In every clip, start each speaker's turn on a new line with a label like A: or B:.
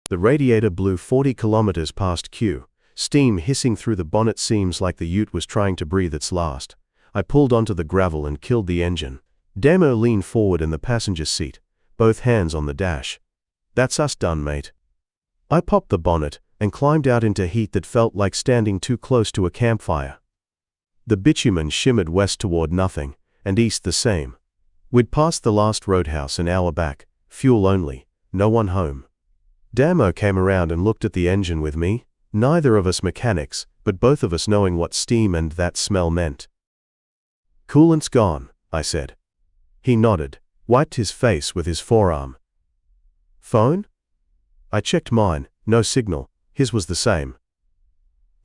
A: The radiator blew 40 kilometers past Q, steam hissing through the bonnet. Seems like the ute was trying to breathe its last. I pulled onto the gravel and killed the engine. Damo leaned forward in the passenger seat, both hands on the dash. "That's us done, mate." I popped the bonnet and climbed out into heat that felt like standing too close to a campfire. The bitumen shimmered west toward nothing, and east the same. We'd passed the last Roadhouse an hour back, fuel only, no one home. Damo came around and looked at the engine with me, neither of us mechanics, but both of us knowing what steam and that smell meant. "Coolant's gone," I said. He nodded, wiped his face with his forearm. "Phone?" I checked mine, no signal. His was the same.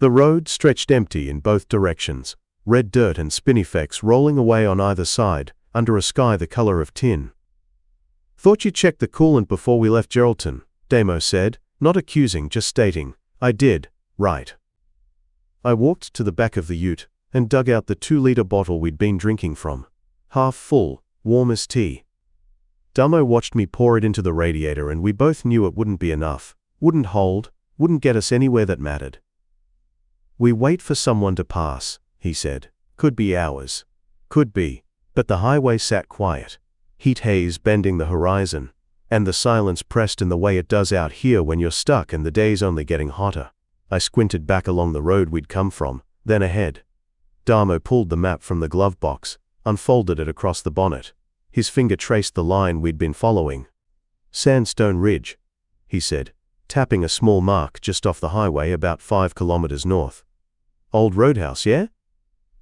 A: The road stretched empty in both directions, red dirt and spinifex rolling away on either side, under a sky the color of tin. "Thought you checked the coolant before we left Geraldton," Damo said, not accusing, just stating. "I did, right." I walked to the back of the ute and dug out the 2-liter bottle we'd been drinking from. Half full, warm as tea. Damo watched me pour it into the radiator, and we both knew it wouldn't be enough, wouldn't hold, wouldn't get us anywhere that mattered. "We wait for someone to pass," he said. "Could be hours. Could be." But the highway sat quiet, heat haze bending the horizon, and the silence pressed in the way it does out here when you're stuck and the day's only getting hotter. I squinted back along the road we'd come from, then ahead. Damo pulled the map from the glove box, unfolded it across the bonnet. His finger traced the line we'd been following. "Sandstone Ridge," he said, tapping a small mark just off the highway about 5 kilometers north. "Old Roadhouse, yeah?"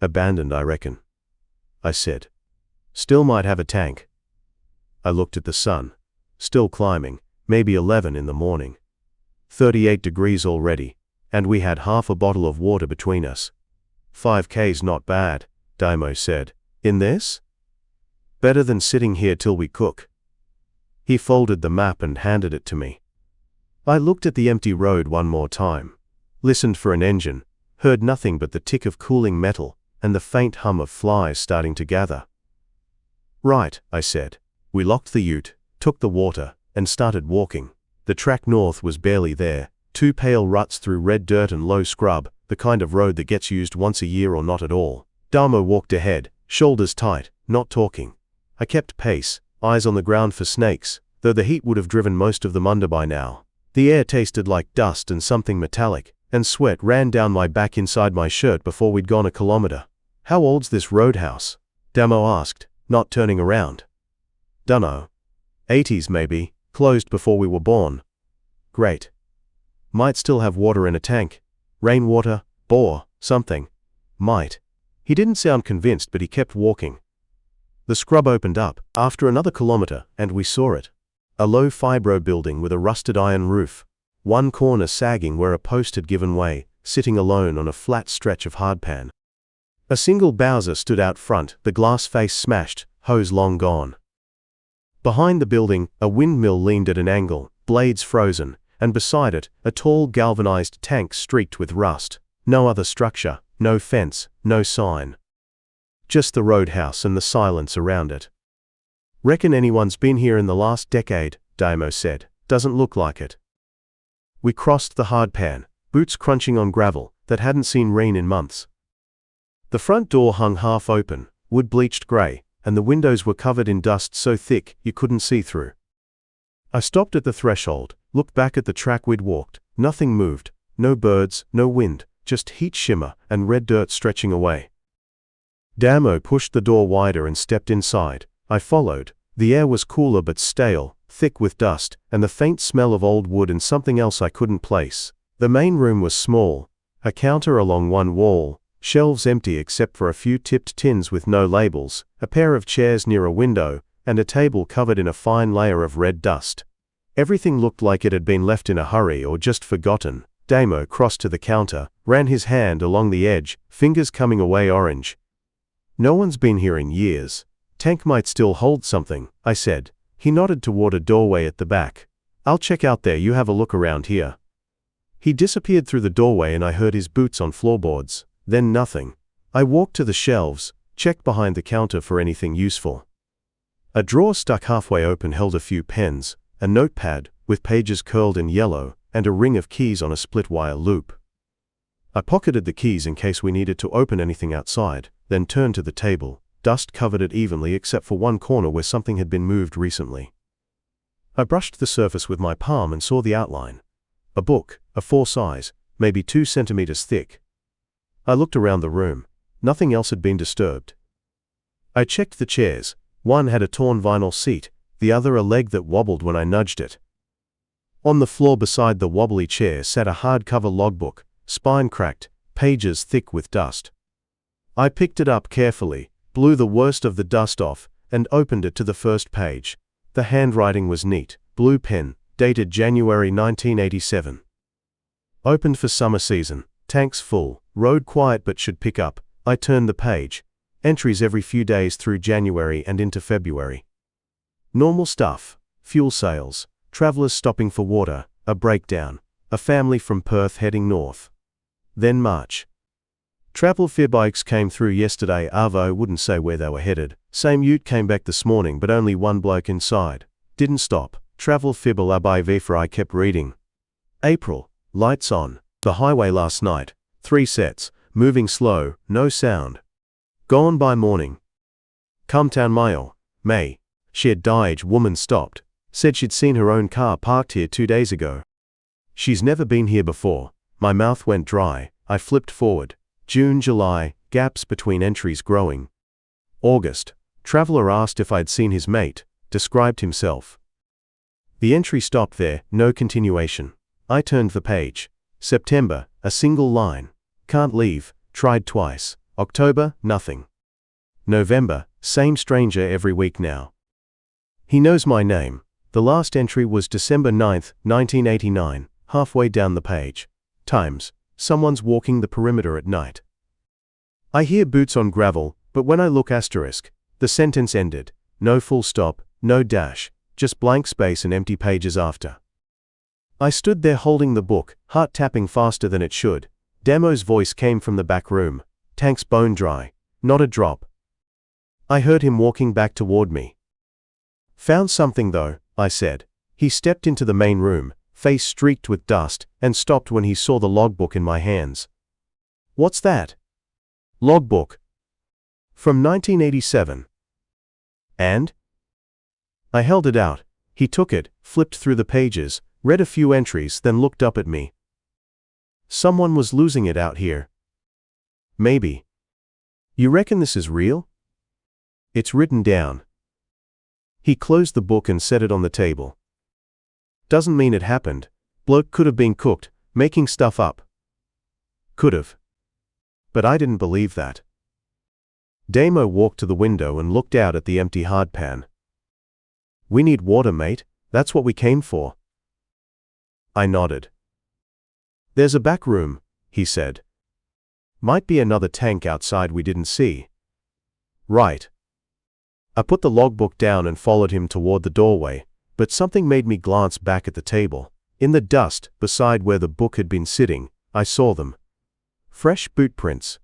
A: "Abandoned, I reckon," I said. "Still might have a tank." I looked at the sun. Still climbing, maybe 11 in the morning. 38 degrees already, and we had half a bottle of water between us. 5K's not bad, Damo said. "In this? Better than sitting here till we cook." He folded the map and handed it to me. I looked at the empty road one more time, listened for an engine, heard nothing but the tick of cooling metal and the faint hum of flies starting to gather. "Right," I said. We locked the ute, took the water, and started walking. The track north was barely there, 2 pale ruts through red dirt and low scrub, the kind of road that gets used once a year or not at all. Damo walked ahead, shoulders tight, not talking. I kept pace, eyes on the ground for snakes, though the heat would have driven most of them under by now. The air tasted like dust and something metallic, and sweat ran down my back inside my shirt before we'd gone a kilometer. "How old's this Roadhouse?" Damo asked, not turning around. "Dunno. 80s maybe, closed before we were born." "Great. Might still have water in a tank. Rainwater, bore, something. Might." He didn't sound convinced, but he kept walking. The scrub opened up, after another kilometer, and we saw it. A low fibro building with a rusted iron roof. One corner sagging where a post had given way, sitting alone on a flat stretch of hardpan. A single Bowser stood out front, the glass face smashed, hose long gone. Behind the building, a windmill leaned at an angle, blades frozen, and beside it, a tall galvanized tank streaked with rust. No other structure, no fence, no sign. Just the Roadhouse and the silence around it. "Reckon anyone's been here in the last decade," Damo said. "Doesn't look like it." We crossed the hardpan, boots crunching on gravel that hadn't seen rain in months. The front door hung half open, wood bleached gray, and the windows were covered in dust so thick you couldn't see through. I stopped at the threshold, looked back at the track we'd walked. Nothing moved, no birds, no wind, just heat shimmer and red dirt stretching away. Damo pushed the door wider and stepped inside. I followed. The air was cooler but stale, thick with dust, and the faint smell of old wood and something else I couldn't place. The main room was small. A counter along one wall, shelves empty except for a few tipped tins with no labels, a pair of chairs near a window, and a table covered in a fine layer of red dust. Everything looked like it had been left in a hurry or just forgotten. Damo crossed to the counter, ran his hand along the edge, fingers coming away orange. "No one's been here in years. Tank might still hold something," I said. He nodded toward a doorway at the back. "I'll check out there, you have a look around here." He disappeared through the doorway and I heard his boots on floorboards. Then nothing. I walked to the shelves, checked behind the counter for anything useful. A drawer stuck halfway open held a few pens, a notepad, with pages curled in yellow and a ring of keys on a split-wire loop. I pocketed the keys in case we needed to open anything outside, then turned to the table. Dust covered it evenly except for one corner where something had been moved recently. I brushed the surface with my palm and saw the outline. A book, A4 size, maybe 2 centimeters thick. I looked around the room. Nothing else had been disturbed. I checked the chairs. One had a torn vinyl seat, the other a leg that wobbled when I nudged it. On the floor beside the wobbly chair sat a hardcover logbook, spine cracked, pages thick with dust. I picked it up carefully, blew the worst of the dust off, and opened it to the first page. The handwriting was neat, blue pen, dated January 1987. Opened for summer season, tanks full, road quiet but should pick up. I turned the page. Entries every few days through January and into February. Normal stuff, fuel sales, travelers stopping for water, a breakdown, a family from Perth heading north. Then March. Travel fair bikes came through yesterday. Arvo wouldn't say where they were headed. Same ute came back this morning but only one bloke inside. Didn't stop. Travel fibber la by vifra. I kept reading. April. Lights on. The highway last night. 3 sets. Moving slow. No sound. Gone by morning. Cometown mile. May. She had died. Woman stopped. Said she'd seen her own car parked here 2 days ago. She's never been here before. My mouth went dry. I flipped forward. June, July, gaps between entries growing. August. Traveler asked if I'd seen his mate, described himself. The entry stopped there, no continuation. I turned the page. September, a single line. Can't leave, tried twice. October, nothing. November, same stranger every week now. He knows my name. The last entry was December 9th, 1989, halfway down the page. Times. Someone's walking the perimeter at night. I hear boots on gravel, but when I look asterisk, the sentence ended. No full stop, no dash, just blank space and empty pages after. I stood there holding the book, heart tapping faster than it should. Damo's voice came from the back room. Tank's bone dry. Not a drop. I heard him walking back toward me. Found something though, I said. He stepped into the main room, face streaked with dust, and stopped when he saw the logbook in my hands. What's that? Logbook. From 1987. And? I held it out. He took it, flipped through the pages, read a few entries, then looked up at me. Someone was losing it out here. Maybe. You reckon this is real? It's written down. He closed the book and set it on the table. Doesn't mean it happened. Bloke could have been cooked, making stuff up. Could have. But I didn't believe that. Damo walked to the window and looked out at the empty hardpan. We need water, mate. That's what we came for. I nodded. There's a back room, he said. Might be another tank outside we didn't see. Right. I put the logbook down and followed him toward the doorway, but something made me glance back at the table. In the dust, beside where the book had been sitting, I saw them. Fresh boot prints.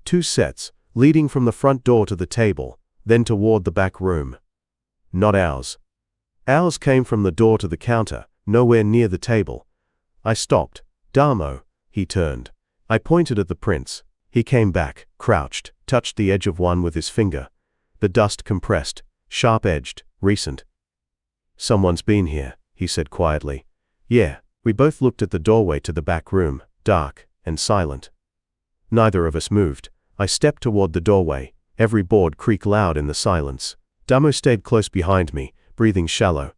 A: 2 sets, leading from the front door to the table, then toward the back room. Not ours. Ours came from the door to the counter, nowhere near the table. I stopped. Damo, he turned. I pointed at the prints. He came back, crouched, touched the edge of one with his finger. The dust compressed, sharp-edged, recent. Someone's been here, he said quietly. Yeah. We both looked at the doorway to the back room, dark and silent. Neither of us moved. I stepped toward the doorway. Every board creaked loud in the silence. Damo stayed close behind me, breathing shallow.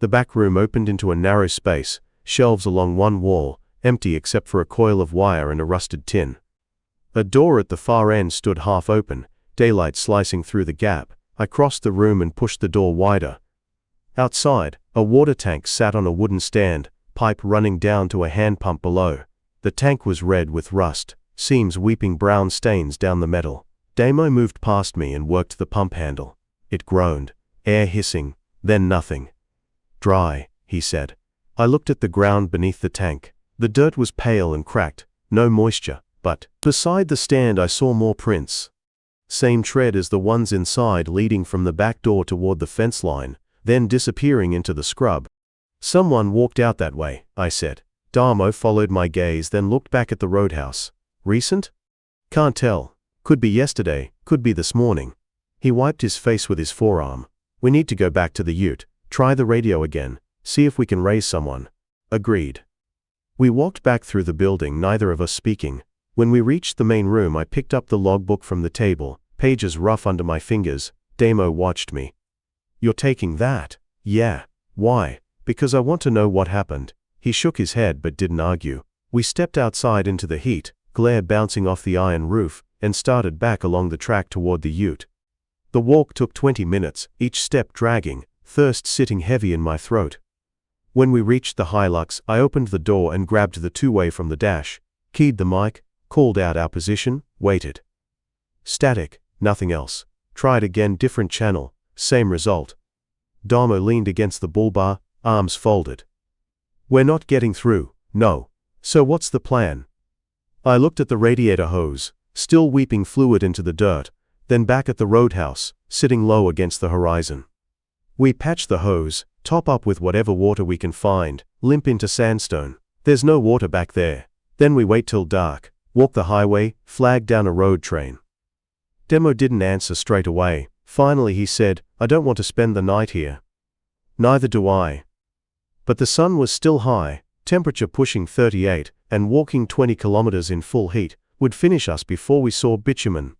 A: The back room opened into a narrow space, shelves along one wall, empty except for a coil of wire and a rusted tin. A door at the far end stood half open, daylight slicing through the gap. I crossed the room and pushed the door wider. Outside, a water tank sat on a wooden stand, pipe running down to a hand pump below. The tank was red with rust, seams weeping brown stains down the metal. Damo moved past me and worked the pump handle. It groaned, air hissing, then nothing. Dry, he said. I looked at the ground beneath the tank. The dirt was pale and cracked, no moisture, but beside the stand I saw more prints. Same tread as the ones inside, leading from the back door toward the fence line, then disappearing into the scrub. Someone walked out that way, I said. Damo followed my gaze, then looked back at the roadhouse. Recent? Can't tell. Could be yesterday, could be this morning. He wiped his face with his forearm. We need to go back to the ute, try the radio again, see if we can raise someone. Agreed. We walked back through the building, neither of us speaking. When we reached the main room, I picked up the logbook from the table, pages rough under my fingers. Damo watched me. You're taking that? Yeah. Why? Because I want to know what happened. He shook his head but didn't argue. We stepped outside into the heat, glare bouncing off the iron roof, and started back along the track toward the ute. The walk took 20 minutes, each step dragging, thirst sitting heavy in my throat. When we reached the Hilux, I opened the door and grabbed the two-way from the dash, keyed the mic, called out our position, waited. Static, nothing else. Tried again, different channel, same result. Damo leaned against the bull bar, arms folded. We're not getting through, no. So what's the plan? I looked at the radiator hose, still weeping fluid into the dirt, then back at the roadhouse, sitting low against the horizon. We patch the hose, top up with whatever water we can find, limp into sandstone. There's no water back there. Then we wait till dark, walk the highway, flag down a road train. Demo didn't answer straight away. Finally he said, I don't want to spend the night here. Neither do I. But the sun was still high, temperature pushing 38, and walking 20 kilometers in full heat would finish us before we saw bitumen.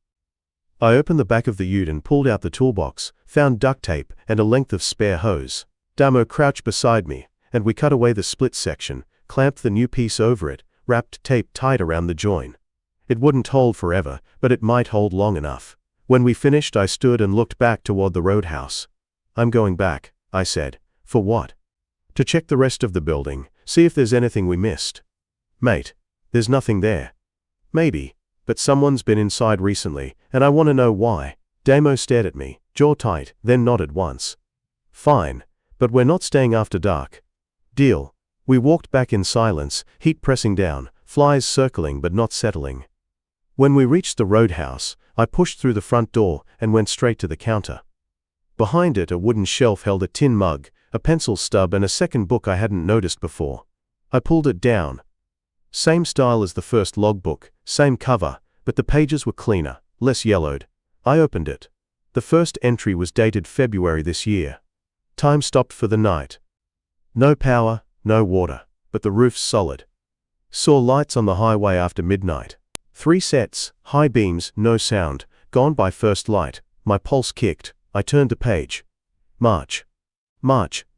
A: I opened the back of the ute and pulled out the toolbox, found duct tape and a length of spare hose. Damo crouched beside me, and we cut away the split section, clamped the new piece over it, wrapped tape tight around the join. It wouldn't hold forever, but it might hold long enough. When we finished, I stood and looked back toward the roadhouse. I'm going back, I said. For what? To check the rest of the building, see if there's anything we missed. Mate, there's nothing there. Maybe, but someone's been inside recently, and I want to know why. Damo stared at me, jaw tight, then nodded once. Fine, but we're not staying after dark. Deal. We walked back in silence, heat pressing down, flies circling but not settling. When we reached the roadhouse, I pushed through the front door and went straight to the counter. Behind it, a wooden shelf held a tin mug, a pencil stub and a second book I hadn't noticed before. I pulled it down. Same style as the first logbook, same cover, but the pages were cleaner, less yellowed. I opened it. The first entry was dated February this year. Time stopped for the night. No power, no water, but the roof's solid. Saw lights on the highway after midnight. 3 sets, high beams, no sound, gone by first light. My pulse kicked. I turned the page. March.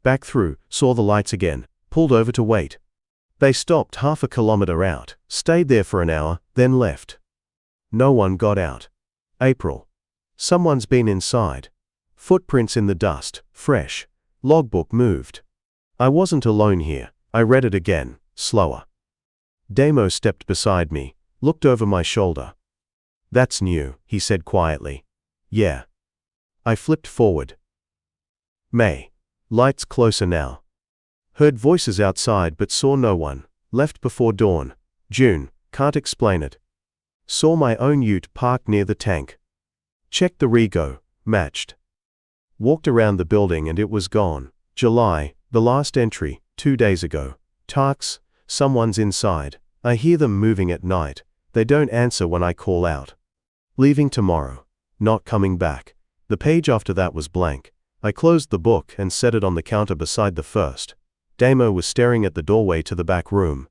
A: Back through, saw the lights again, pulled over to wait. They stopped half a kilometer out, stayed there for an hour, then left. No one got out. April. Someone's been inside. Footprints in the dust, fresh. Logbook moved. I wasn't alone here. I read it again, slower. Damo stepped beside me, looked over my shoulder. That's new, he said quietly. Yeah. I flipped forward. May. Lights closer now. Heard voices outside but saw no one. Left before dawn. June. Can't explain it. Saw my own ute parked near the tank. Checked the rego. Matched. Walked around the building and it was gone. July. The last entry, 2 days ago. Tarks. Someone's inside. I hear them moving at night. They don't answer when I call out. Leaving tomorrow. Not coming back. The page after that was blank. I closed the book and set it on the counter beside the first. Damo was staring at the doorway to the back room.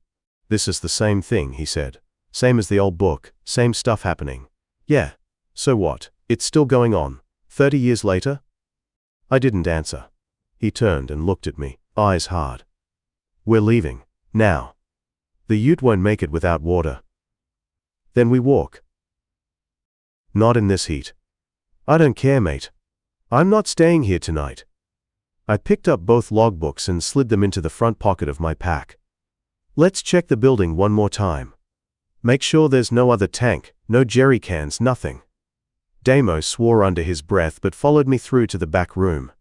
A: This is the same thing, he said. Same as the old book, same stuff happening. Yeah. So what? It's still going on. 30 years later? I didn't answer. He turned and looked at me, eyes hard. We're leaving. Now. The ute won't make it without water. Then we walk. Not in this heat. I don't care, mate. I'm not staying here tonight. I picked up both logbooks and slid them into the front pocket of my pack. Let's check the building one more time. Make sure there's no other tank, no jerry cans, nothing. Damo swore under his breath but followed me through to the back room.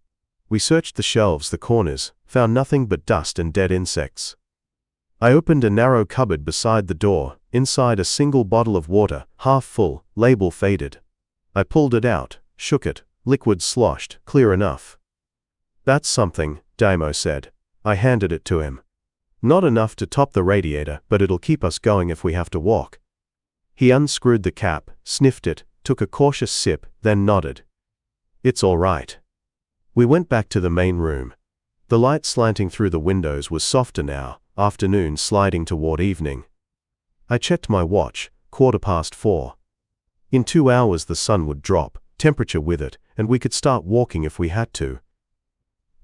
A: We searched the shelves, the corners, found nothing but dust and dead insects. I opened a narrow cupboard beside the door, inside a single bottle of water, half full, label faded. I pulled it out, shook it, liquid sloshed, clear enough. That's something, Damo said. I handed it to him. Not enough to top the radiator, but it'll keep us going if we have to walk. He unscrewed the cap, sniffed it, took a cautious sip, then nodded. It's all right. We went back to the main room. The light slanting through the windows was softer now, afternoon sliding toward evening. I checked my watch, 4:15. In 2 hours the sun would drop, temperature with it, and we could start walking if we had to.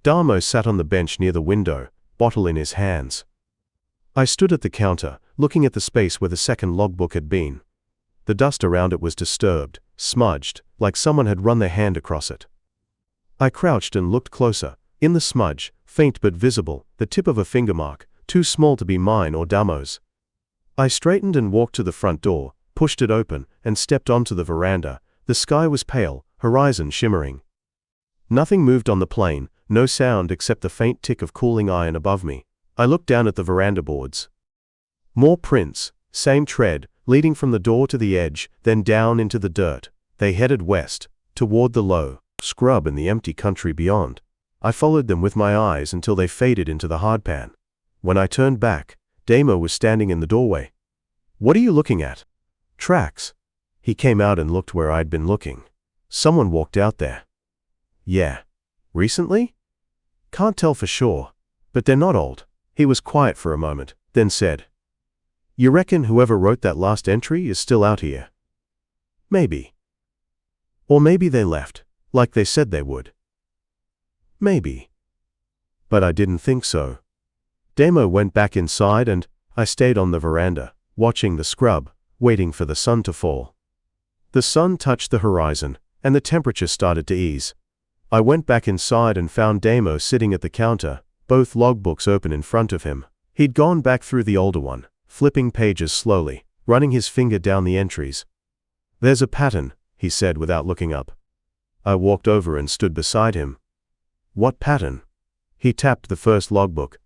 A: Damo sat on the bench near the window, bottle in his hands. I stood at the counter, looking at the space where the second logbook had been. The dust around it was disturbed, smudged, like someone had run their hand across it. I crouched and looked closer. In the smudge, faint but visible, the tip of a finger mark, too small to be mine or Damo's. I straightened and walked to the front door, pushed it open, and stepped onto the veranda. The sky was pale, horizon shimmering. Nothing moved on the plain, no sound except the faint tick of cooling iron above me. I looked down at the veranda boards. More prints, same tread, leading from the door to the edge, then down into the dirt. They headed west, toward the low scrub and the empty country beyond. I followed them with my eyes until they faded into the hardpan. When I turned back, Damo was standing in the doorway. "What are you looking at?" "Tracks." He came out and looked where I'd been looking. "Someone walked out there." "Yeah. Recently?" "Can't tell for sure. But they're not old." He was quiet for a moment, then said, "You reckon whoever wrote that last entry is still out here?" "Maybe. Or maybe they left, like they said they would." "Maybe. But I didn't think so." Damo went back inside and I stayed on the veranda, watching the scrub, waiting for the sun to fall. The sun touched the horizon, and the temperature started to ease. I went back inside and found Damo sitting at the counter, both logbooks open in front of him. He'd gone back through the older one, flipping pages slowly, running his finger down the entries. "There's a pattern," he said without looking up. I walked over and stood beside him. "What pattern?" He tapped the first logbook.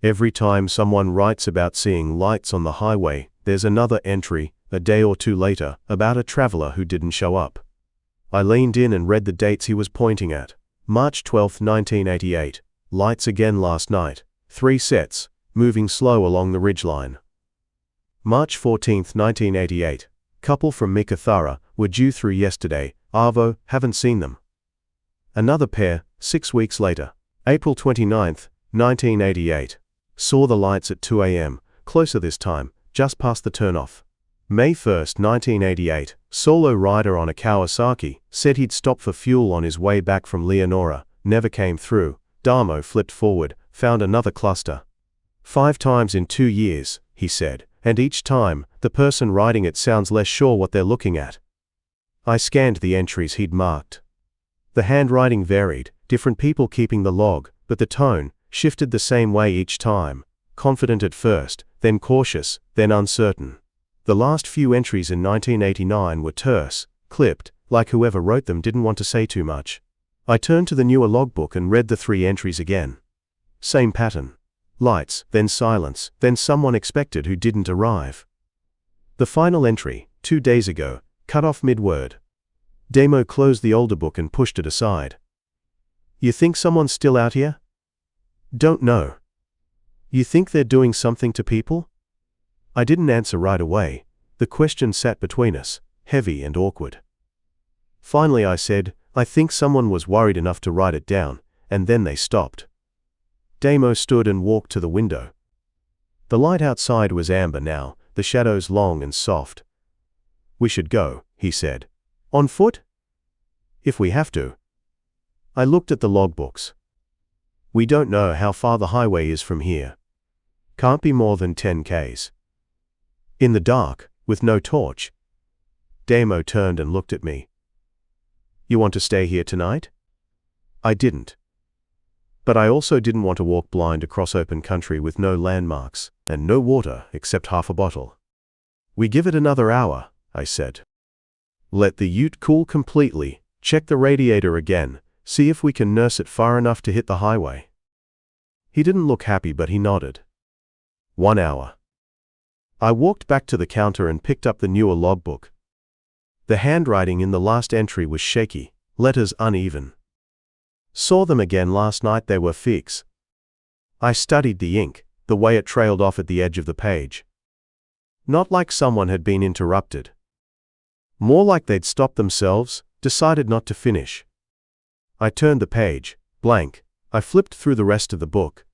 A: "Every time someone writes about seeing lights on the highway, there's another entry, a day or two later, about a traveler who didn't show up." I leaned in and read the dates he was pointing at. March 12, 1988. Lights again last night. 3 sets, moving slow along the ridgeline. March 14, 1988. Couple from Mikathara were due through yesterday. Arvo, haven't seen them. Another pair, 6 weeks later. April 29, 1988. Saw the lights at 2 a.m., closer this time, just past the turnoff. May 1, 1988. Solo rider on a Kawasaki, said he'd stop for fuel on his way back from Leonora, never came through. Damo flipped forward, found another cluster. 5 times in 2 years, he said, and each time, the person writing it sounds less sure what they're looking at. I scanned the entries he'd marked. The handwriting varied, different people keeping the log, but the tone shifted the same way each time, confident at first, then cautious, then uncertain. The last few entries in 1989 were terse, clipped, like whoever wrote them didn't want to say too much. I turned to the newer logbook and read the 3 entries again. Same pattern. Lights, then silence, then someone expected who didn't arrive. The final entry, 2 days ago, cut off mid-word. Damo closed the older book and pushed it aside. "You think someone's still out here?" "Don't know." "You think they're doing something to people?" I didn't answer right away. The question sat between us, heavy and awkward. Finally I said, "I think someone was worried enough to write it down, and then they stopped." Damo stood and walked to the window. The light outside was amber now, the shadows long and soft. "We should go," he said. "On foot?" "If we have to." I looked at the logbooks. "We don't know how far the highway is from here. Can't be more than 10 k's. In the dark, with no torch." Damo turned and looked at me. "You want to stay here tonight?" I didn't. But I also didn't want to walk blind across open country with no landmarks, and no water except half a bottle. "We give it another hour," I said. "Let the ute cool completely, check the radiator again, see if we can nurse it far enough to hit the highway." He didn't look happy, but he nodded. 1 hour. I walked back to the counter and picked up the newer logbook. The handwriting in the last entry was shaky, letters uneven. "Saw them again last night, they were fix." I studied the ink, the way it trailed off at the edge of the page. Not like someone had been interrupted. More like they'd stopped themselves, decided not to finish. I turned the page, blank. I flipped through the rest of the book.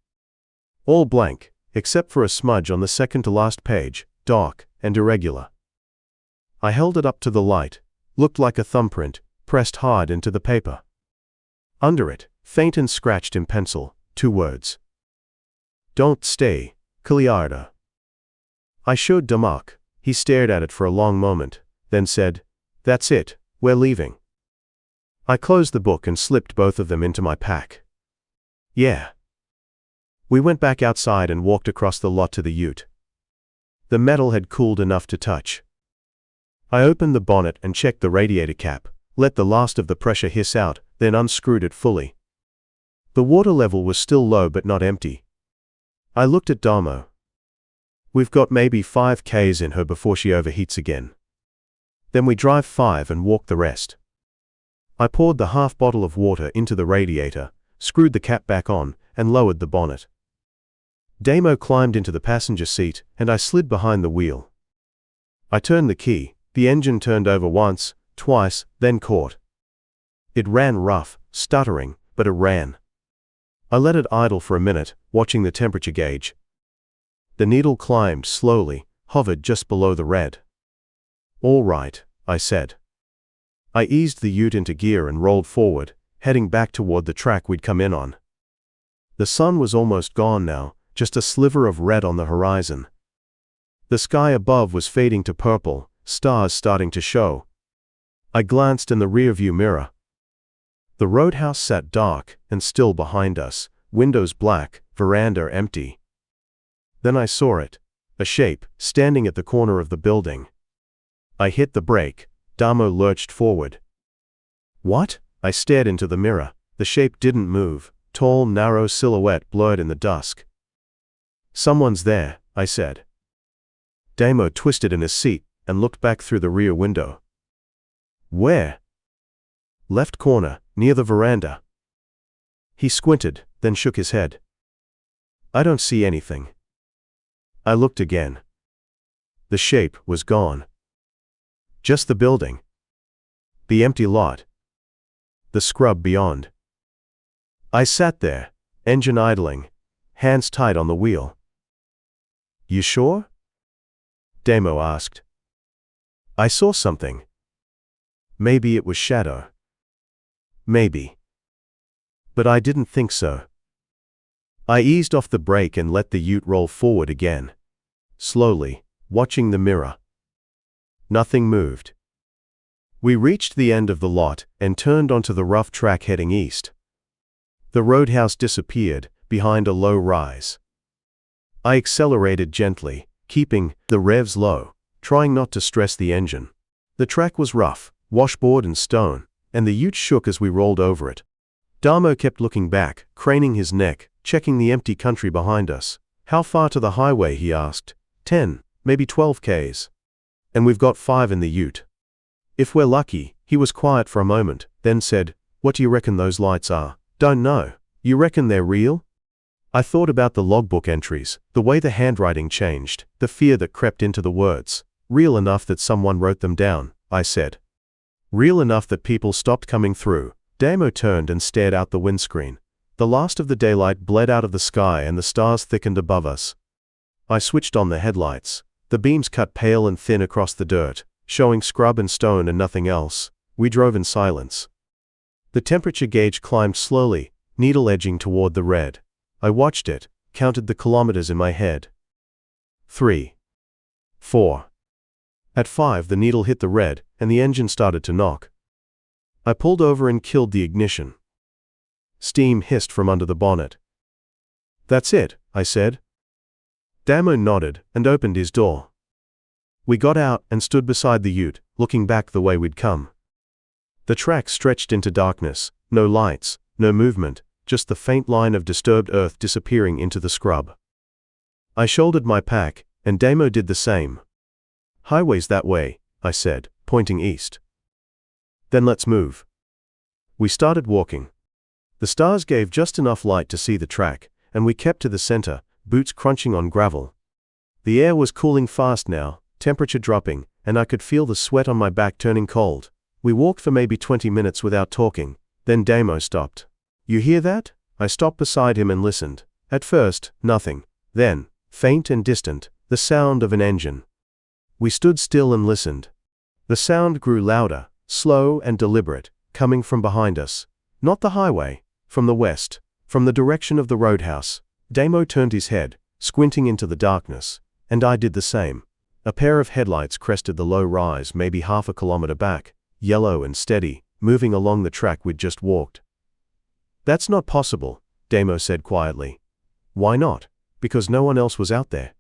A: All blank, except for a smudge on the second to last page, dark and irregular. I held it up to the light. Looked like a thumbprint, pressed hard into the paper. Under it, faint and scratched in pencil, 2 words. Don't stay, Kiliarda. I showed Damak. He stared at it for a long moment, then said, That's it, we're leaving. I closed the book and slipped both of them into my pack. Yeah. We went back outside and walked across the lot to the ute. The metal had cooled enough to touch. I opened the bonnet and checked the radiator cap, let the last of the pressure hiss out, then unscrewed it fully. The water level was still low but not empty. I looked at Damo. We've got maybe 5 Ks in her before she overheats again. Then we drive 5 and walk the rest. I poured the half bottle of water into the radiator, screwed the cap back on, and lowered the bonnet. Damo climbed into the passenger seat, and I slid behind the wheel. I turned the key. The engine turned over once, twice, then caught. It ran rough, stuttering, but it ran. I let it idle for a minute, watching the temperature gauge. The needle climbed slowly, hovered just below the red. All right, I said. I eased the ute into gear and rolled forward, heading back toward the track we'd come in on. The sun was almost gone now, just a sliver of red on the horizon. The sky above was fading to purple, stars starting to show. I glanced in the rearview mirror. The roadhouse sat dark and still behind us, windows black, veranda empty. Then I saw it, a shape, standing at the corner of the building. I hit the brake. Damo lurched forward. What? I stared into the mirror. The shape didn't move, tall, narrow silhouette blurred in the dusk. Someone's there, I said. Damo twisted in his seat and looked back through the rear window. Where? Left corner, near the veranda. He squinted, then shook his head. I don't see anything. I looked again. The shape was gone. Just the building. The empty lot. The scrub beyond. I sat there, engine idling, hands tight on the wheel. You sure? Damo asked. I saw something. Maybe it was shadow. Maybe. But I didn't think so. I eased off the brake and let the ute roll forward again. Slowly, watching the mirror. Nothing moved. We reached the end of the lot and turned onto the rough track heading east. The roadhouse disappeared behind a low rise. I accelerated gently, keeping the revs low, trying not to stress the engine. The track was rough, washboard and stone, and the ute shook as we rolled over it. Damo kept looking back, craning his neck, checking the empty country behind us. How far to the highway, he asked. 10, maybe 12 Ks. And we've got 5 in the ute. If we're lucky. He was quiet for a moment, then said, What do you reckon those lights are? Don't know. You reckon they're real? I thought about the logbook entries, the way the handwriting changed, the fear that crept into the words. Real enough that someone wrote them down, I said. Real enough that people stopped coming through. Damo turned and stared out the windscreen. The last of the daylight bled out of the sky and the stars thickened above us. I switched on the headlights. The beams cut pale and thin across the dirt, showing scrub and stone and nothing else. We drove in silence. The temperature gauge climbed slowly, needle edging toward the red. I watched it, counted the kilometers in my head. 3. 4. At 5 the needle hit the red, and the engine started to knock. I pulled over and killed the ignition. Steam hissed from under the bonnet. That's it, I said. Damo nodded and opened his door. We got out and stood beside the ute, looking back the way we'd come. The track stretched into darkness, no lights, no movement, just the faint line of disturbed earth disappearing into the scrub. I shouldered my pack, and Damo did the same. Highway's that way, I said, pointing east. Then let's move. We started walking. The stars gave just enough light to see the track, and we kept to the center, boots crunching on gravel. The air was cooling fast now, temperature dropping, and I could feel the sweat on my back turning cold. We walked for maybe 20 minutes without talking, then Damo stopped. "You hear that?" I stopped beside him and listened. At first, nothing. Then, faint and distant, the sound of an engine. We stood still and listened. The sound grew louder, slow and deliberate, coming from behind us. Not the highway, from the west, from the direction of the Roadhouse. Damo turned his head, squinting into the darkness, and I did the same. A pair of headlights crested the low rise maybe half a kilometer back, yellow and steady, moving along the track we'd just walked. "That's not possible," Damo said quietly. "Why not?" "Because no one else was out there."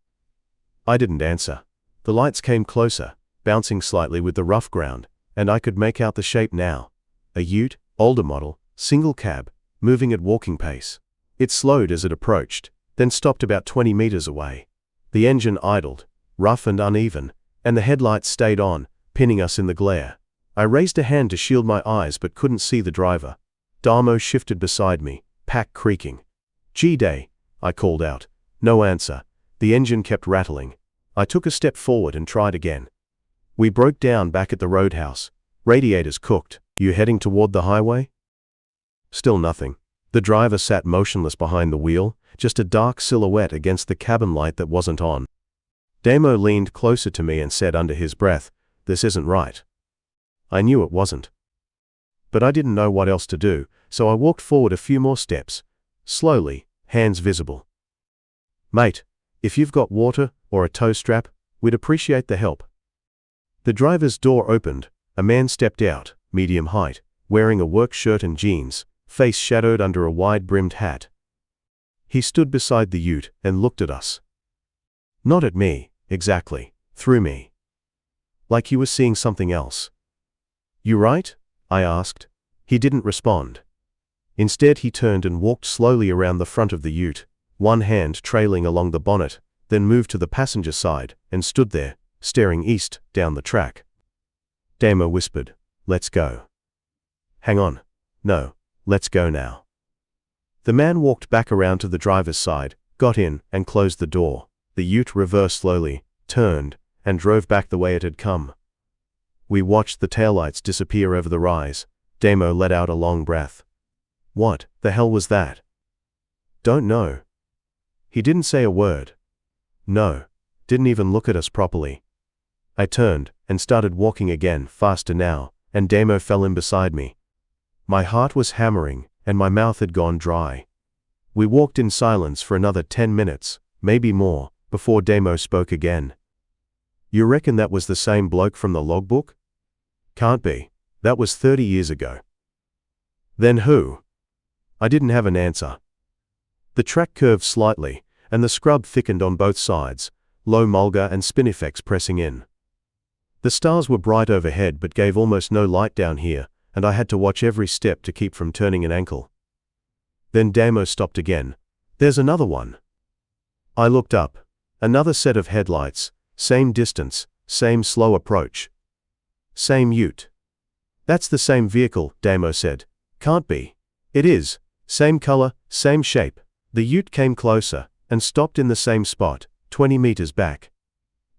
A: I didn't answer. The lights came closer, bouncing slightly with the rough ground, and I could make out the shape now. A ute, older model, single cab, moving at walking pace. It slowed as it approached, then stopped about 20 meters away. The engine idled, rough and uneven, and the headlights stayed on, pinning us in the glare. I raised a hand to shield my eyes but couldn't see the driver. Damo shifted beside me, pack creaking. "G-Day," I called out. No answer. The engine kept rattling. I took a step forward and tried again. We broke down back at the Roadhouse. Radiators cooked. "You heading toward the highway?" Still nothing. The driver sat motionless behind the wheel, just a dark silhouette against the cabin light that wasn't on. Damo leaned closer to me and said under his breath, "This isn't right." I knew it wasn't. But I didn't know what else to do, so I walked forward a few more steps. Slowly, hands visible. "Mate, if you've got water or a tow strap, we'd appreciate the help." The driver's door opened. A man stepped out, medium height, wearing a work shirt and jeans, face shadowed under a wide-brimmed hat. He stood beside the ute and looked at us. Not at me, exactly, through me. Like he was seeing something else. "You right?" I asked. He didn't respond. Instead he turned and walked slowly around the front of the ute, one hand trailing along the bonnet, then moved to the passenger side and stood there, staring east, down the track. Damo whispered, "Let's go." "Hang on. No, let's go now." The man walked back around to the driver's side, got in, and closed the door. The ute reversed slowly, turned, and drove back the way it had come. We watched the taillights disappear over the rise. Damo let out a long breath. "What the hell was that?" "Don't know." He didn't say a word. No, didn't even look at us properly. I turned and started walking again, faster now, and Damo fell in beside me. My heart was hammering, and my mouth had gone dry. We walked in silence for another 10 minutes, maybe more, before Damo spoke again. "You reckon that was the same bloke from the logbook?" "Can't be. That was 30 years ago." "Then who?" I didn't have an answer. The track curved slightly, and the scrub thickened on both sides, low mulga and spinifex pressing in. The stars were bright overhead but gave almost no light down here, and I had to watch every step to keep from turning an ankle. Then Damo stopped again. "There's another one." I looked up. Another set of headlights, same distance, same slow approach. Same ute. "That's the same vehicle," Damo said. "Can't be." "It is. Same color, same shape." The ute came closer, and stopped in the same spot, 20 meters back.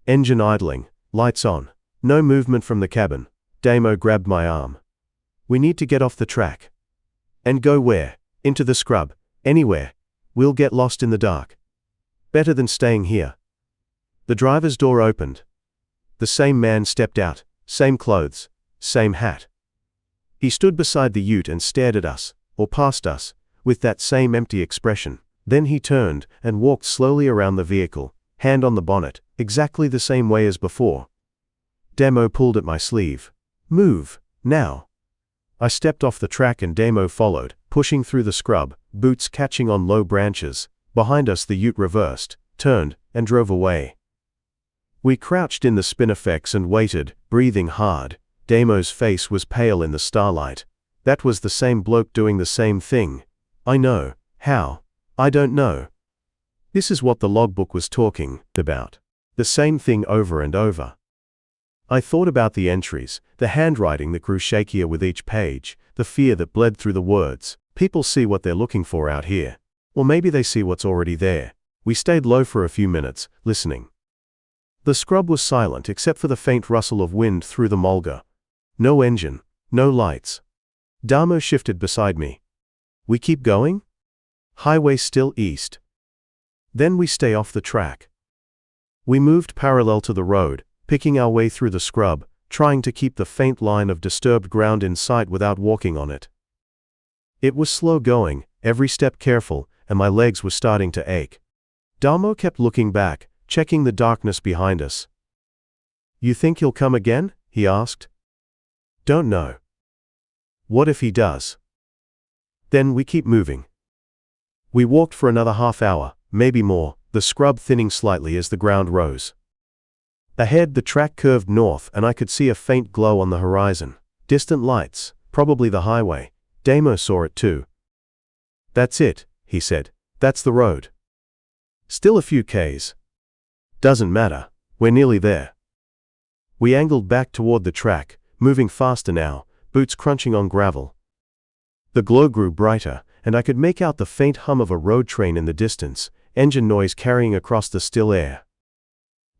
A: Engine idling, lights on. No movement from the cabin. Damo grabbed my arm. "We need to get off the track." "And go where?" "Into the scrub. Anywhere. We'll get lost in the dark." "Better than staying here." The driver's door opened. The same man stepped out, same clothes, same hat. He stood beside the ute and stared at us, or past us, with that same empty expression. Then he turned and walked slowly around the vehicle, hand on the bonnet, exactly the same way as before. Damo pulled at my sleeve. "Move, now." I stepped off the track and Damo followed, pushing through the scrub, boots catching on low branches. Behind us the ute reversed, turned, and drove away. We crouched in the spinifex and waited, breathing hard. Damo's face was pale in the starlight. That was the same bloke doing the same thing. I know. How? I don't know. This is what the logbook was talking about. The same thing over and over. I thought about the entries, the handwriting that grew shakier with each page, the fear that bled through the words. People see what they're looking for out here. Or maybe they see what's already there. We stayed low for a few minutes, listening. The scrub was silent except for the faint rustle of wind through the mulga. No engine, no lights. Damo shifted beside me. We keep going? Highway still east. Then we stay off the track. We moved parallel to the road, picking our way through the scrub, trying to keep the faint line of disturbed ground in sight without walking on it. It was slow going, every step careful, and my legs were starting to ache. Damo kept looking back, checking the darkness behind us. You think he'll come again? He asked. Don't know. What if he does? Then we keep moving. We walked for another half hour, maybe more, the scrub thinning slightly as the ground rose. Ahead the track curved north and I could see a faint glow on the horizon. Distant lights, probably the highway. Damo saw it too. That's it, he said. That's the road. Still a few Ks. Doesn't matter, we're nearly there. We angled back toward the track, moving faster now, boots crunching on gravel. The glow grew brighter, and I could make out the faint hum of a road train in the distance, engine noise carrying across the still air.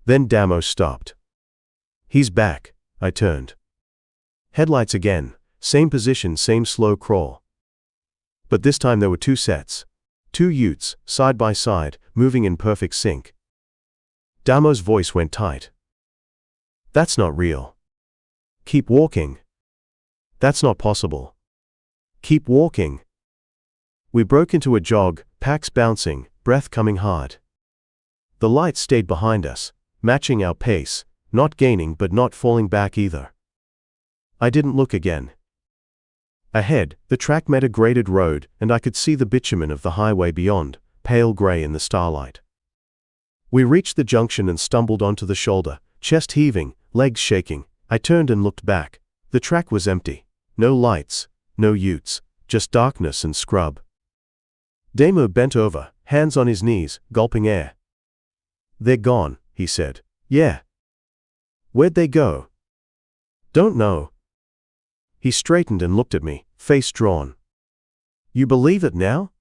A: Then Damo stopped. He's back, I turned. Headlights again, same position, same slow crawl. But this time there were two sets. Two utes, side by side, moving in perfect sync. Damo's voice went tight. That's not real. Keep walking. That's not possible. Keep walking. We broke into a jog, packs bouncing, breath coming hard. The lights stayed behind us, matching our pace, not gaining but not falling back either. I didn't look again. Ahead, the track met a graded road, and I could see the bitumen of the highway beyond, pale gray in the starlight. We reached the junction and stumbled onto the shoulder, chest heaving, legs shaking. I turned and looked back. The track was empty. No lights, no utes, just darkness and scrub. Damo bent over, hands on his knees, gulping air. They're gone, he said. Yeah. Where'd they go? Don't know. He straightened and looked at me, face drawn. You believe it now?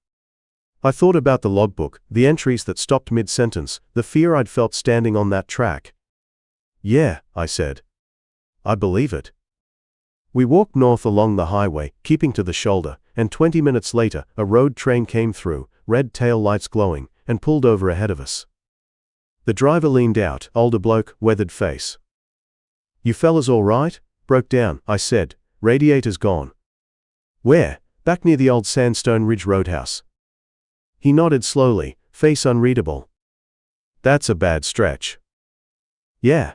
A: I thought about the logbook, the entries that stopped mid-sentence, the fear I'd felt standing on that track. Yeah, I said. I believe it. We walked north along the highway, keeping to the shoulder, and 20 minutes later, a road train came through, red tail lights glowing, and pulled over ahead of us. The driver leaned out, older bloke, weathered face. You fellas all right? Broke down, I said. Radiator's gone. Where? Back near the old Sandstone Ridge Roadhouse. He nodded slowly, face unreadable. That's a bad stretch. Yeah.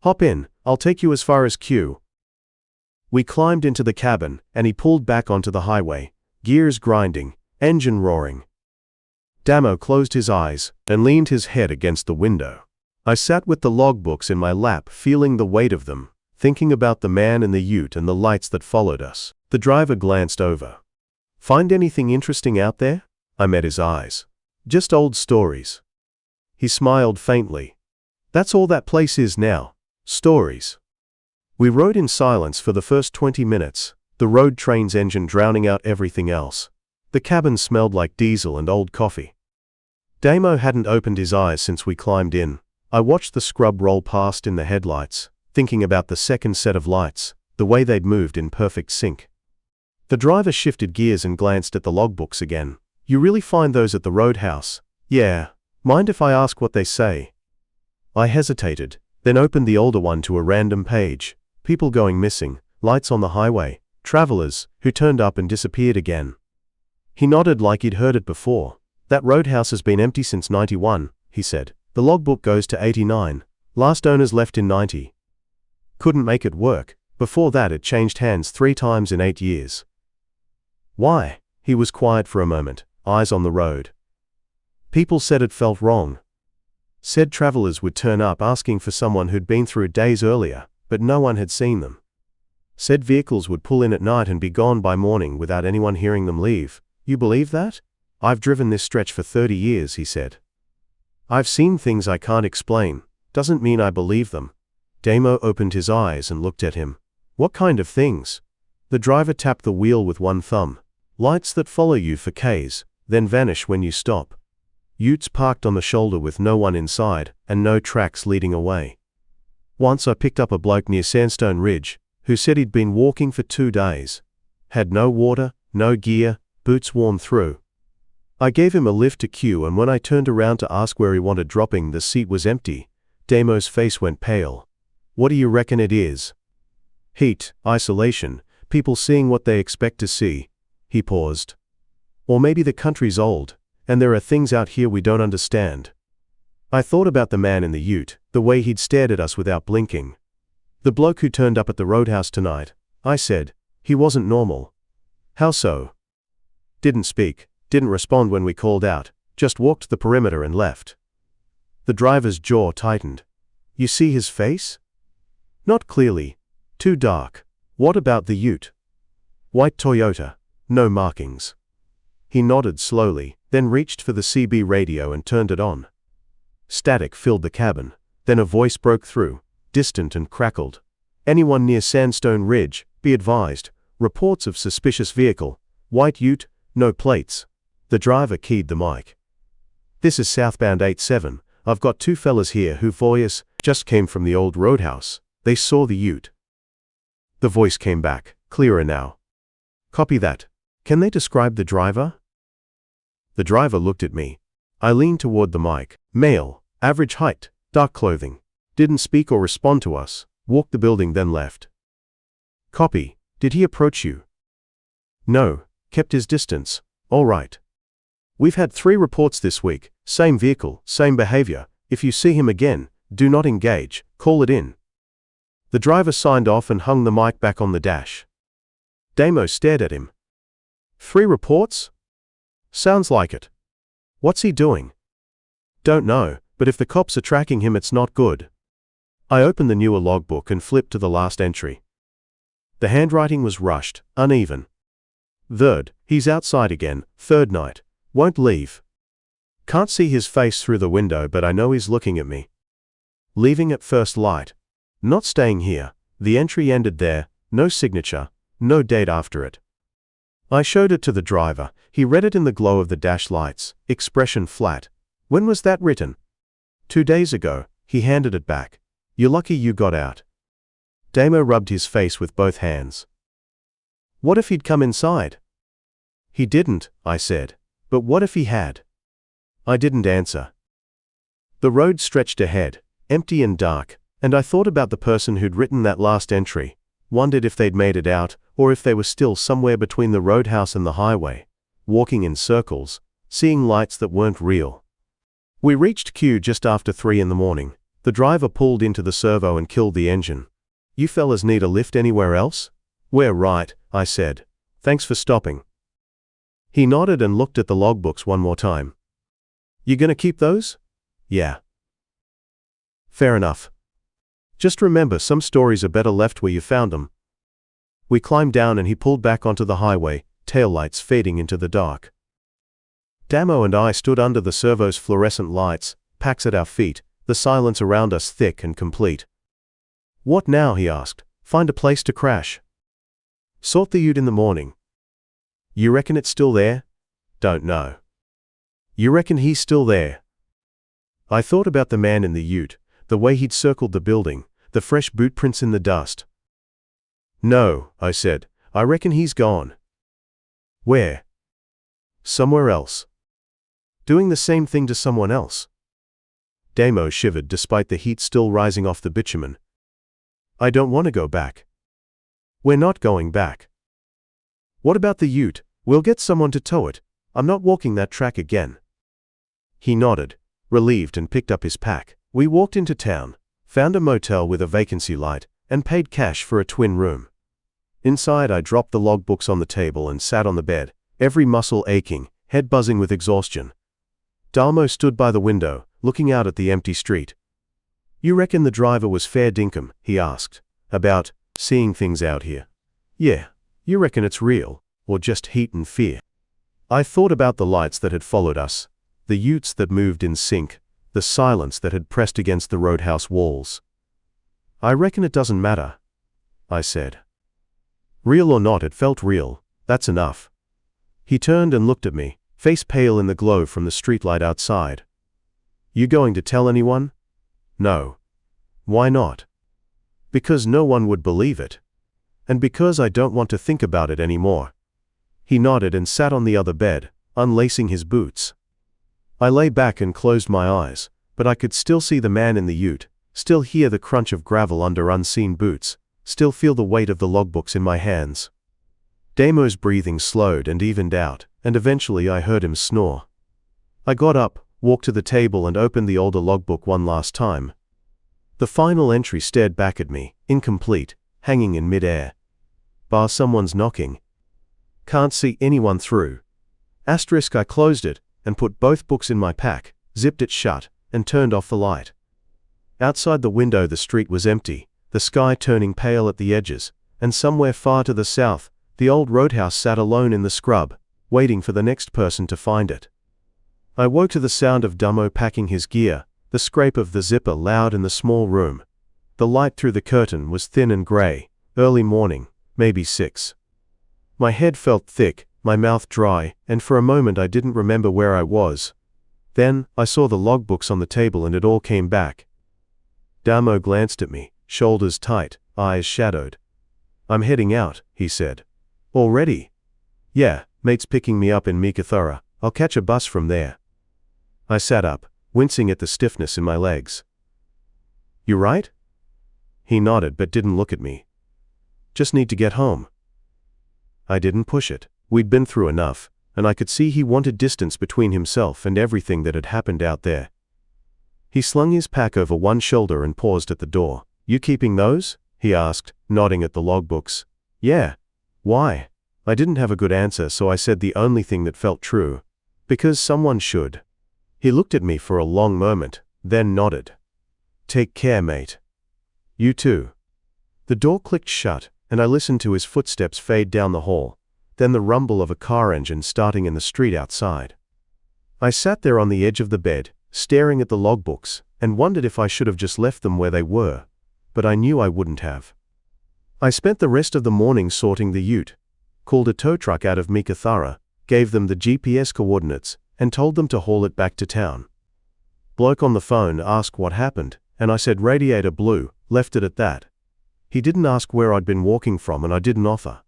A: Hop in, I'll take you as far as Q. We climbed into the cabin, and he pulled back onto the highway, gears grinding, engine roaring. Damo closed his eyes and leaned his head against the window. I sat with the logbooks in my lap, feeling the weight of them, thinking about the man in the ute and the lights that followed us. The driver glanced over. Find anything interesting out there? I met his eyes. Just old stories. He smiled faintly. That's all that place is now. Stories. We rode in silence for the first 20 minutes, the road train's engine drowning out everything else. The cabin smelled like diesel and old coffee. Damo hadn't opened his eyes since we climbed in. I watched the scrub roll past in the headlights, thinking about the second set of lights, the way they'd moved in perfect sync. The driver shifted gears and glanced at the logbooks again. You really find those at the Roadhouse? Yeah. Mind if I ask what they say? I hesitated, then opened the older one to a random page. People going missing, lights on the highway, travelers who turned up and disappeared again. He nodded like he'd heard it before. That roadhouse has been empty since 91, he said. The logbook goes to 89. Last owners left in 90. Couldn't make it work. Before that it changed hands 3 times in 8 years. Why? He was quiet for a moment, eyes on the road. People said it felt wrong. Said travelers would turn up asking for someone who'd been through days earlier, but no one had seen them. Said vehicles would pull in at night and be gone by morning without anyone hearing them leave. You believe that? I've driven this stretch for 30 years, he said. I've seen things I can't explain. Doesn't mean I believe them. Damo opened his eyes and looked at him. What kind of things? The driver tapped the wheel with one thumb. Lights that follow you for Ks, then vanish when you stop. Utes parked on the shoulder with no one inside, and no tracks leading away. Once I picked up a bloke near Sandstone Ridge, who said he'd been walking for 2 days. Had no water, no gear, boots worn through. I gave him a lift to Kew, and when I turned around to ask where he wanted dropping, the seat was empty. Damo's face went pale. What do you reckon it is? Heat, isolation, people seeing what they expect to see. He paused. Or maybe the country's old, and there are things out here we don't understand. I thought about the man in the ute, the way he'd stared at us without blinking. The bloke who turned up at the Roadhouse tonight, I said. He wasn't normal. How so? Didn't speak, didn't respond when we called out, just walked the perimeter and left. The driver's jaw tightened. You see his face? Not clearly. Too dark. What about the ute? White Toyota. No markings. He nodded slowly, then reached for the CB radio and turned it on. Static filled the cabin. Then a voice broke through, distant and crackled. Anyone near Sandstone Ridge, be advised. Reports of suspicious vehicle. White ute, no plates. The driver keyed the mic. This is southbound 87. I've got 2 fellas here who voice just came from the old Roadhouse. They saw the ute. The voice came back, clearer now. Copy that. Can they describe the driver? The driver looked at me. I leaned toward the mic. Male, average height, dark clothing. Didn't speak or respond to us. Walked the building, then left. Copy. Did he approach you? No. Kept his distance. All right. We've had 3 reports this week. Same vehicle, same behavior. If you see him again, do not engage. Call it in. The driver signed off and hung the mic back on the dash. Damo stared at him. 3 reports? Sounds like it. What's he doing? Don't know, but if the cops are tracking him, it's not good. I opened the newer logbook and flipped to the last entry. The handwriting was rushed, uneven. 3rd, he's outside again, 3rd night. Won't leave. Can't see his face through the window, but I know he's looking at me. Leaving at first light. Not staying here. The entry ended there, no signature, no date after it. I showed it to the driver. He read it in the glow of the dash lights, expression flat. When was that written? 2 days ago. He handed it back. You're lucky you got out. Damo rubbed his face with both hands. What if he'd come inside? He didn't, I said. But what if he had? I didn't answer. The road stretched ahead, empty and dark, and I thought about the person who'd written that last entry, wondered if they'd made it out, or if they were still somewhere between the Roadhouse and the highway, walking in circles, seeing lights that weren't real. We reached Kew just after 3 in the morning. The driver pulled into the servo and killed the engine. You fellas need a lift anywhere else? We're right, I said. Thanks for stopping. He nodded and looked at the logbooks one more time. You gonna keep those? Yeah. Fair enough. Just remember, some stories are better left where you found them. We climbed down and he pulled back onto the highway, taillights fading into the dark. Damo and I stood under the servo's fluorescent lights, packs at our feet, the silence around us thick and complete. What now? He asked. Find a place to crash. Sort the ute in the morning. You reckon it's still there? Don't know. You reckon he's still there? I thought about the man in the ute, the way he'd circled the building, the fresh boot prints in the dust. No, I said. I reckon he's gone. Where? Somewhere else. Doing the same thing to someone else. Damo shivered despite the heat still rising off the bitumen. I don't want to go back. We're not going back. What about the ute? We'll get someone to tow it. I'm not walking that track again. He nodded, relieved, and picked up his pack. We walked into town, found a motel with a vacancy light, and paid cash for a twin room. Inside, I dropped the logbooks on the table and sat on the bed, every muscle aching, head buzzing with exhaustion. Damo stood by the window, looking out at the empty street. You reckon the driver was fair dinkum? He asked. About seeing things out here. Yeah. You reckon it's real, or just heat and fear? I thought about the lights that had followed us, the utes that moved in sync, the silence that had pressed against the Roadhouse walls. I reckon it doesn't matter, I said. Real or not, it felt real. That's enough. He turned and looked at me. face pale in the glow from the streetlight outside. "You going to tell anyone?" "No." "Why not?" "Because no one would believe it. And because I don't want to think about it anymore." He nodded and sat on the other bed, unlacing his boots. I lay back and closed my eyes, but I could still see the man in the ute, still hear the crunch of gravel under unseen boots, still feel the weight of the logbooks in my hands. Damo's breathing slowed and evened out, and eventually I heard him snore. I got up, walked to the table and opened the older logbook one last time. The final entry stared back at me, incomplete, hanging in mid-air. "Bar someone's knocking. Can't see anyone through." Asterisk. I closed it, and put both books in my pack, zipped it shut, and turned off the light. Outside the window the street was empty, the sky turning pale at the edges, and somewhere far to the south, the old roadhouse sat alone in the scrub, waiting for the next person to find it. I woke to the sound of Damo packing his gear, the scrape of the zipper loud in the small room. The light through the curtain was thin and grey, early morning, maybe 6. My head felt thick, my mouth dry, and for a moment I didn't remember where I was. Then, I saw the logbooks on the table and it all came back. Damo glanced at me, shoulders tight, eyes shadowed. "I'm heading out," he said. "Already?" "Yeah, mate's picking me up in Meekatharra. I'll catch a bus from there." I sat up, wincing at the stiffness in my legs. "You right?" He nodded but didn't look at me. "Just need to get home." I didn't push it. We'd been through enough, and I could see he wanted distance between himself and everything that had happened out there. He slung his pack over one shoulder and paused at the door. "You keeping those?" he asked, nodding at the logbooks. "Yeah." "Why?" I didn't have a good answer, so I said the only thing that felt true. "Because someone should." He looked at me for a long moment, then nodded. "Take care, mate." "You too." The door clicked shut, and I listened to his footsteps fade down the hall, then the rumble of a car engine starting in the street outside. I sat there on the edge of the bed, staring at the logbooks, and wondered if I should have just left them where they were, but I knew I wouldn't have. I spent the rest of the morning sorting the ute, called a tow truck out of Meekatharra, gave them the GPS coordinates, and told them to haul it back to town. Bloke on the phone asked what happened, and I said radiator blew, left it at that. He didn't ask where I'd been walking from and I didn't offer.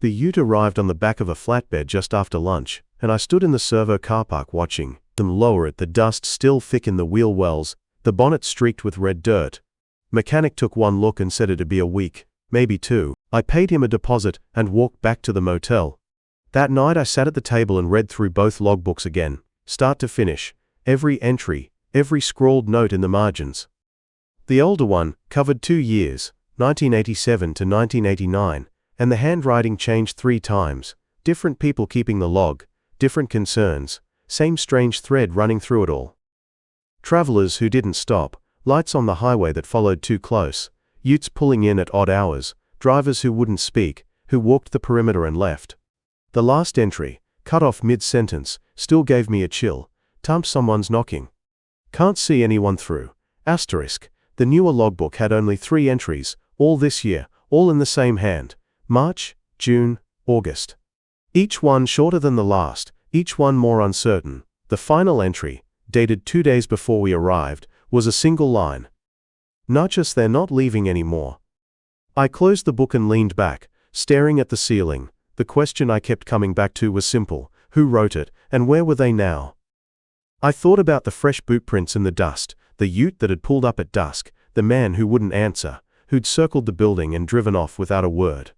A: The ute arrived on the back of a flatbed just after lunch, and I stood in the servo car park watching them lower it, the dust still thick in the wheel wells, the bonnet streaked with red dirt. Mechanic took one look and said it'd be a week, maybe 2. I paid him a deposit and walked back to the motel. That night I sat at the table and read through both logbooks again, start to finish, every entry, every scrawled note in the margins. The older one covered 2 years, 1987 to 1989, and the handwriting changed 3 times, different people keeping the log, different concerns, same strange thread running through it all. Travelers who didn't stop, lights on the highway that followed too close, utes pulling in at odd hours, drivers who wouldn't speak, who walked the perimeter and left. The last entry, cut off mid-sentence, still gave me a chill. Someone's knocking. Can't see anyone through. Asterisk. The newer logbook had only 3 entries, all this year, all in the same hand. March, June, August. Each one shorter than the last, each one more uncertain. The final entry, dated 2 days before we arrived, was a single line. "Not they're not leaving anymore." I closed the book and leaned back, staring at the ceiling. The question I kept coming back to was simple: who wrote it, and where were they now? I thought about the fresh boot prints in the dust, the ute that had pulled up at dusk, the man who wouldn't answer, who'd circled the building and driven off without a word.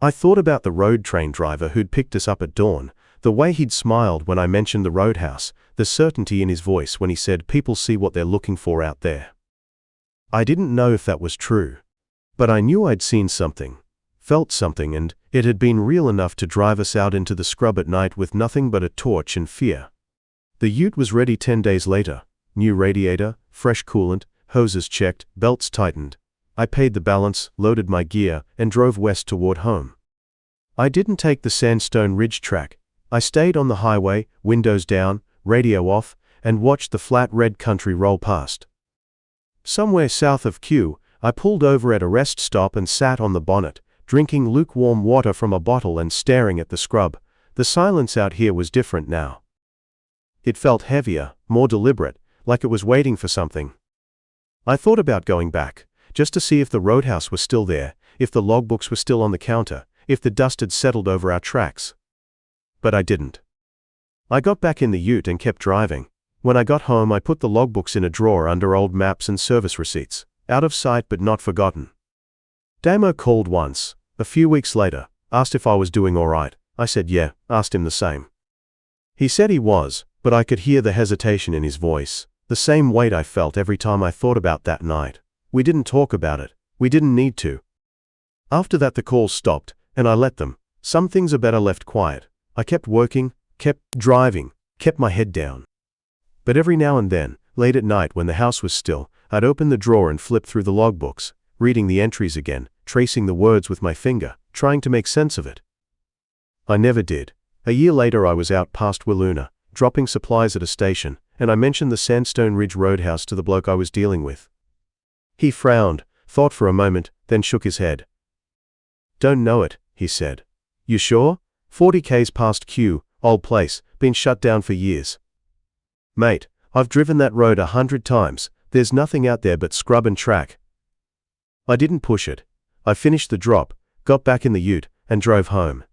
A: I thought about the road train driver who'd picked us up at dawn, the way he'd smiled when I mentioned the Roadhouse, the certainty in his voice when he said people see what they're looking for out there. I didn't know if that was true, but I knew I'd seen something, felt something, and it had been real enough to drive us out into the scrub at night with nothing but a torch and fear. The ute was ready 10 days later. New radiator, fresh coolant, hoses checked, belts tightened. I paid the balance, loaded my gear, and drove west toward home. I didn't take the Sandstone Ridge track. I stayed on the highway, windows down, radio off, and watched the flat red country roll past. Somewhere south of Kew, I pulled over at a rest stop and sat on the bonnet, drinking lukewarm water from a bottle and staring at the scrub, The silence out here was different now. It felt heavier, more deliberate, like it was waiting for something. I thought about going back, just to see if the Roadhouse was still there, if the logbooks were still on the counter, if the dust had settled over our tracks. But I didn't. I got back in the ute and kept driving. When I got home, I put the logbooks in a drawer under old maps and service receipts, out of sight but not forgotten. Damo called once, a few weeks later, asked if I was doing all right. I said yeah, asked him the same. He said he was, but I could hear the hesitation in his voice, the same weight I felt every time I thought about that night. We didn't talk about it. We didn't need to. After that the calls stopped, and I let them. Some things are better left quiet. I kept working, kept driving, kept my head down. But every now and then, late at night when the house was still, I'd open the drawer and flip through the logbooks, reading the entries again, tracing the words with my finger, trying to make sense of it. I never did. A year later I was out past Wiluna, dropping supplies at a station, and I mentioned the Sandstone Ridge Roadhouse to the bloke I was dealing with. He frowned, thought for a moment, then shook his head. "Don't know it," he said. "You sure? 40 k's past Q, old place, been shut down for years." "Mate, I've driven that road 100 times, there's nothing out there but scrub and track." I didn't push it. I finished the drop, got back in the ute, and drove home.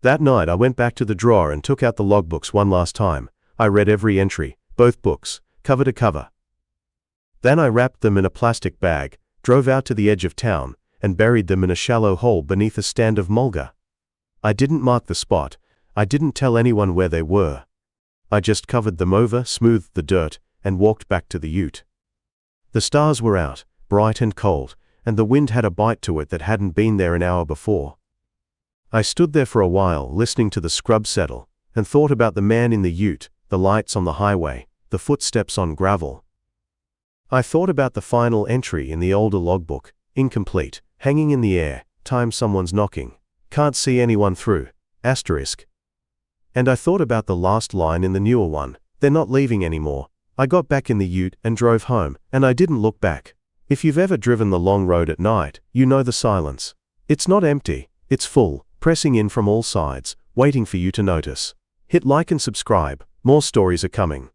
A: That night I went back to the drawer and took out the logbooks one last time. I read every entry, both books, cover to cover. Then I wrapped them in a plastic bag, drove out to the edge of town, and buried them in a shallow hole beneath a stand of mulga. I didn't mark the spot. I didn't tell anyone where they were. I just covered them over, smoothed the dirt, and walked back to the ute. The stars were out, bright and cold, and the wind had a bite to it that hadn't been there an hour before. I stood there for a while, listening to the scrub settle, and thought about the man in the ute, the lights on the highway, the footsteps on gravel. I thought about the final entry in the older logbook, incomplete, hanging in the air, time someone's knocking, can't see anyone through, asterisk. And I thought about the last line in the newer one, they're not leaving anymore. I got back in the ute and drove home, and I didn't look back. If you've ever driven the long road at night, you know the silence. It's not empty, it's full, pressing in from all sides, waiting for you to notice. Hit like and subscribe, more stories are coming.